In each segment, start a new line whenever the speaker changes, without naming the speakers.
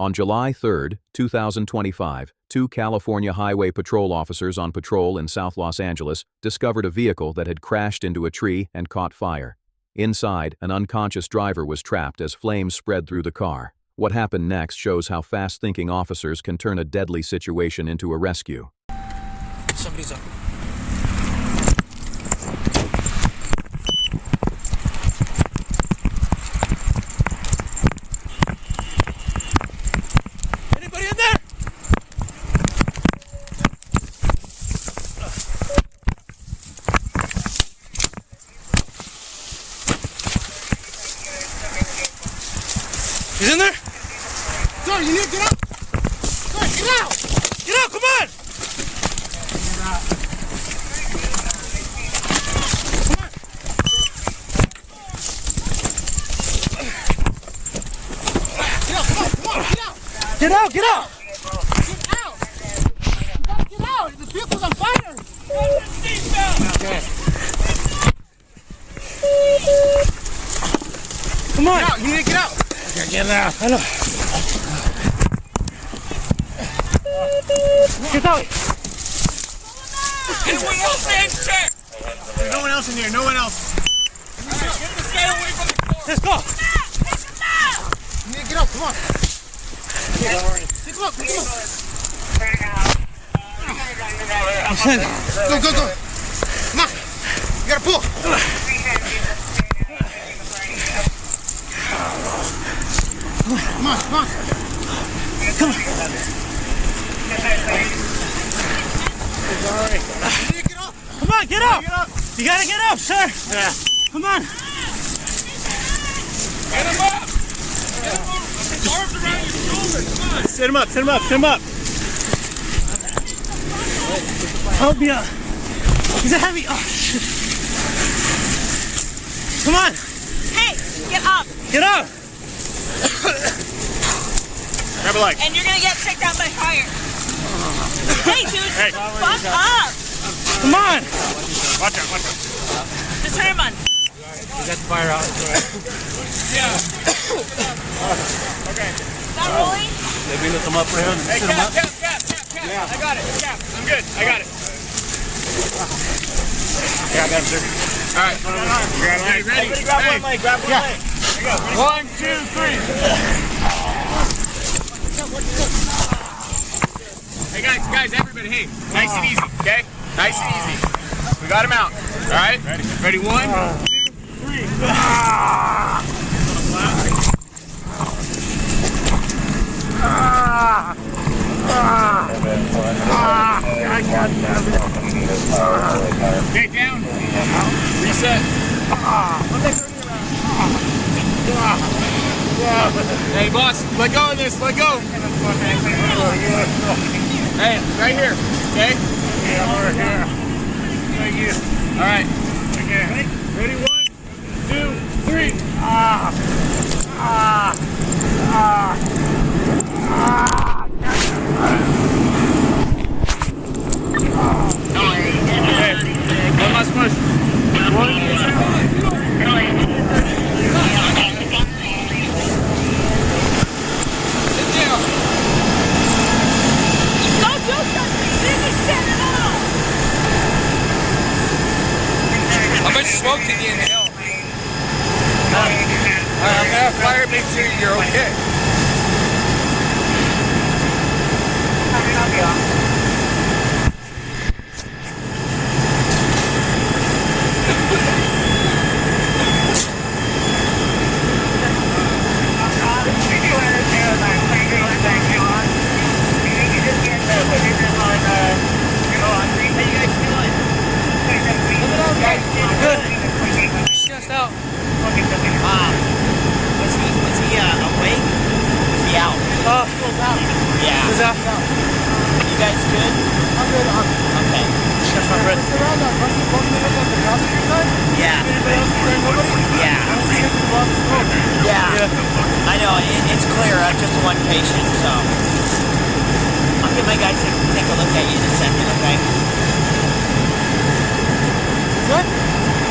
On July 3, 2025, two California Highway Patrol officers on patrol in South Los Angeles discovered a vehicle that had crashed into a tree and caught fire. Inside, an unconscious driver was trapped as flames spread through the car. What happened next shows how fast-thinking officers can turn a deadly situation into a rescue.
Somebody's up. Anybody in there? He's in there?
Sir, you need to get out! Sir, get out!
Get out, come on! Get out, get out!
Get out! You gotta get out! The vehicle's on fire!
Okay. Come on!
Get out! You need to get out!
Okay, get out. I know. Get out!
Anyone else in? Check!
There's no one else in here, no one else.
Get this guy away from the car.
Let's go!
You need to get out, come on. Pick him up, pick him up. Go, go, go. Come on. You gotta pull.
Come on, come on. Come on.
You need to get up.
Come on, get up!
Get up.
You gotta get up, sir!
Yeah.
Come on!
Get him up! Get him up! His arms around your shoulders. Come on.
Sit him up, sit him up, sit him up.
Help me up. He's a heavy. Oh, shit. Come on!
Hey, get up.
Get up!
Grab a leg.
And you're gonna get checked out by fire. Hey, dude, fuck up.
Come on!
Watch out, watch out.
Just turn him on.
You got the fire out.
Okay.
Stop rolling.
Maybe lift him up for him.
Hey, Cap.
Yeah.
I got it. Cap.
I'm good, I got it. Yeah, I got him, sir.
All right.
Grab a leg. Ready?
Grab one leg, grab one leg.
1, 2, 3.
Hey guys, everybody, hey, nice and easy, okay? Nice and easy. We got him out. All right? Ready? 1, 2, 3. Stay down. Reset. Hey, boss, let go of this. Let go. Hey, right here. Okay? Yeah, over here. Thank you. All right. Okay. Ready? 1, 2, 3. Okay. One last push. 1, 2,
Don't do something. Leave me standing up.
How much smoke did you inhale? I'm gonna have fire. Make sure you're okay.
Good. Stressed out.
Was he awake? Was he out? Yeah.
Who's out?
You guys good?
I'm good.
Okay.
That's my bread.
Around that rusty building on the passenger side?
Yeah.
Anybody else there? Nobody?
Yeah.
I don't see anything about the smoke.
Yeah. I know. It's clear. I'm just one patient, so I'll get my guys to take a look at you in a second, okay?
Good?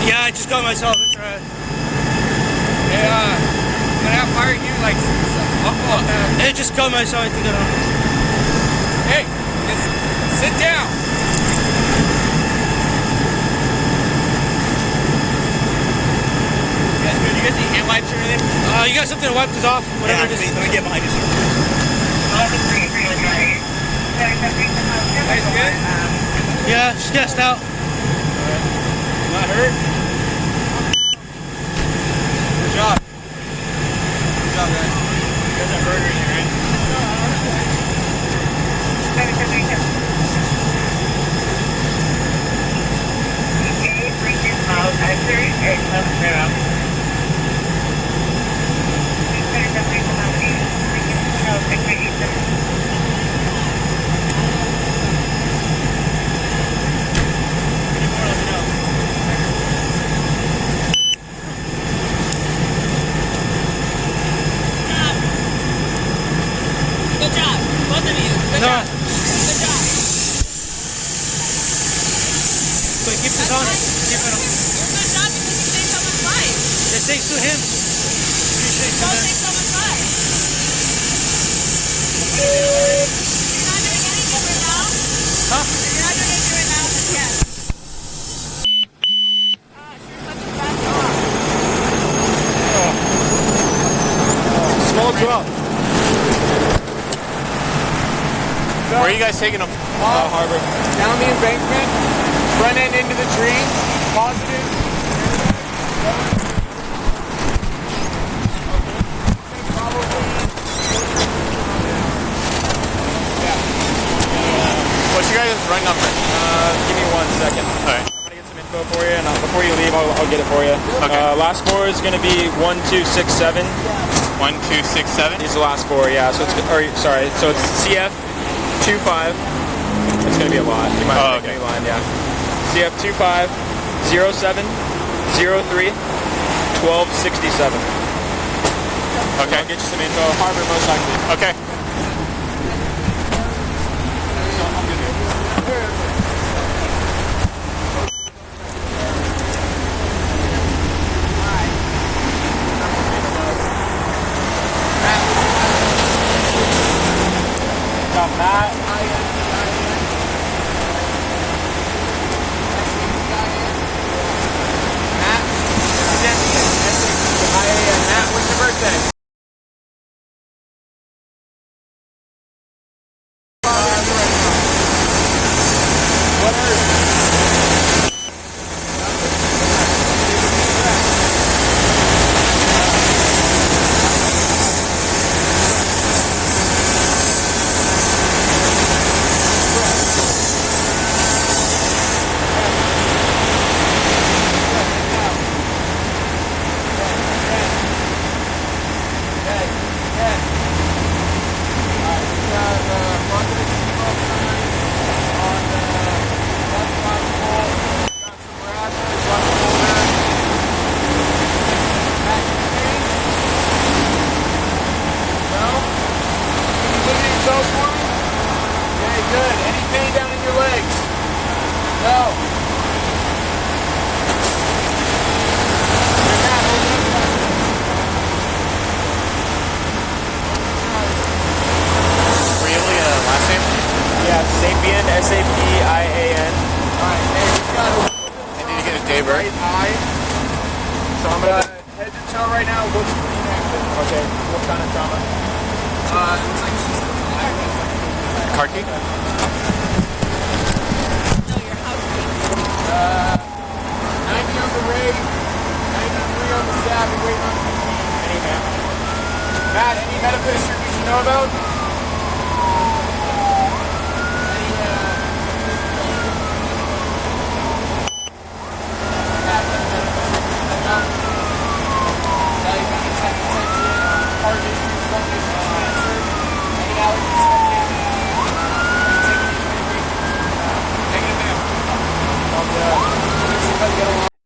Yeah, I just got myself into it.
Hey, I'm gonna have fire you like
Hey, just come, I saw it together.
Hey, just sit down.
You guys need hand wipes or anything?
You got something to wipe this off? Whatever it is.
Let me get behind you, sir.
Guys good?
Yeah, just gassed out.
Not hurt? Good job. Good job, guys. You guys have burgers here, right?
Good job. Both of you. Good job. Good job.
So keep this on. Keep it on.
Good job because you saved someone's life.
It takes to him. Appreciate
Don't
you, man.
save someone's life. You're not doing anything right now?
Huh?
You're not doing anything right now? Then yes. Gosh, you're such a bad dog.
Small drop.
Where are you guys taking them?
Harbor. Down the embankment, front end into the tree, positive.
What's your guys' run number?
Give me 1 second.
Alright.
I'm gonna get some info for you, and before you leave, I'll get it for you.
Okay.
Last four is gonna be 1267.
1267?
These are the last four, yeah. So it's so it's CF 25. It's gonna be a lot. You might have to make a new line, yeah. CF 25 07 03 1267.
Okay.
I'll get you some info. Harbor most likely.
Okay.
Got Matt. Matt, what's your birthday? What hurt? Good. Any pain down in your legs? No.
Really? Last name?
Yeah, Sapien, S-A-P-I-A-N. Alright, hey, we got
I need to get a day break.
right eye. So I'm gonna head to toe right now. Looks pretty active. Okay, what kind of trauma? Looks like she's
Car key?
No, your house key.
90 on the rig, 93 on the staff, and waiting on the any man. Matt, any medical history we should know about?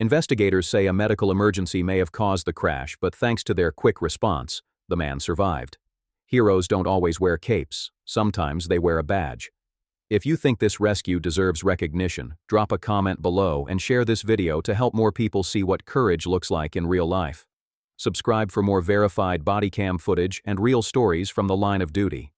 Investigators say a medical emergency may have caused the crash, but thanks to their quick response, the man survived. Heroes don't always wear capes. Sometimes they wear a badge. If you think this rescue deserves recognition, drop a comment below and share this video to help more people see what courage looks like in real life. Subscribe for more verified body cam footage and real stories from the line of duty.